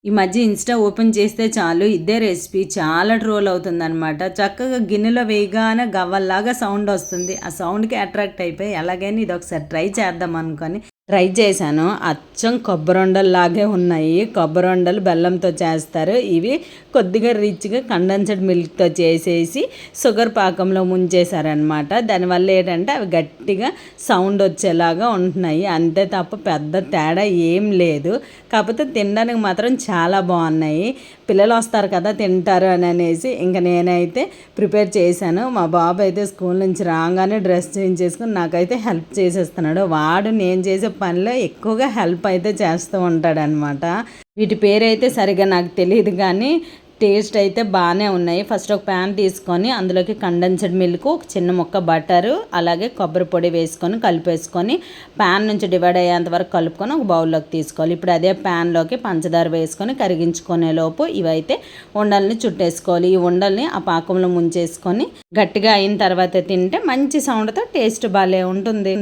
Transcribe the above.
ఈ మధ్య Insta open చేస్తే చాలు ఇదే రెసిపీ చాలా ట్రోల్ అవుతుందనమాట. చక్కగా గిన్నెలో వేయగానే గవ్వల్లాగా సౌండ్ వస్తుంది. ఆ సౌండ్‌కి అట్రాక్ట్ అయిపోయి ఎలాగైనా ఇదొకసారి ట్రై చేద్దాం అనుకోని ట్రై చేశాను. అచ్చం కొబ్బరుండల్లాగే ఉన్నాయి. కొబ్బరుండలు బెల్లంతో చేస్తారు. ఇవి కొద్దిగా రిచ్‌గా కండెన్స్డ్ మిల్క్‌తో చేసేసి షుగర్ పాకంలో ముంచేశారనమాట. దానివల్ల ఏంటంటే అవి గట్టిగా సౌండ్ వచ్చేలాగా ఉంటున్నాయి. అంతే తప్ప పెద్ద తేడా ఏం లేదు. కాకపోతే తినడానికి మాత్రం చాలా బాగున్నాయి. పిల్లలు వస్తారు కదా తింటారు అని అనేసి ఇంక నేనైతే ప్రిపేర్ చేశాను. మా బాబు అయితే స్కూల్ నుంచి రాగానే డ్రెస్ చేంజ్ చేసుకుని నాకైతే హెల్ప్ చేసేస్తున్నాడు. వాడు నేను చేసే పనిలో ఎక్కువగా హెల్ప్ అయితే చేస్తూ ఉంటాడనమాట. వీటి పేరైతే సరిగ్గా నాకు తెలియదు కానీ టేస్ట్ అయితే బాగానే ఉన్నాయి. ఫస్ట్ ఒక ప్యాన్ తీసుకొని అందులోకి కండెన్స్డ్ మిల్క్, ఒక చిన్న ముక్క బటరు, అలాగే కొబ్బరి పొడి వేసుకొని కలిపేసుకొని ప్యాన్ నుంచి డివైడ్ అయ్యేంత వరకు కలుపుకొని ఒక బౌల్లోకి తీసుకోవాలి. ఇప్పుడు అదే ప్యాన్లోకి పంచదార వేసుకొని కరిగించుకునే లోపు ఇవైతే ఉండల్ని చుట్టేసుకోవాలి. ఈ ఉండల్ని ఆ పాకంలో ముంచేసుకొని గట్టిగా అయిన తర్వాత తింటే మంచి సౌండ్తో టేస్ట్ భలే ఉంటుంది.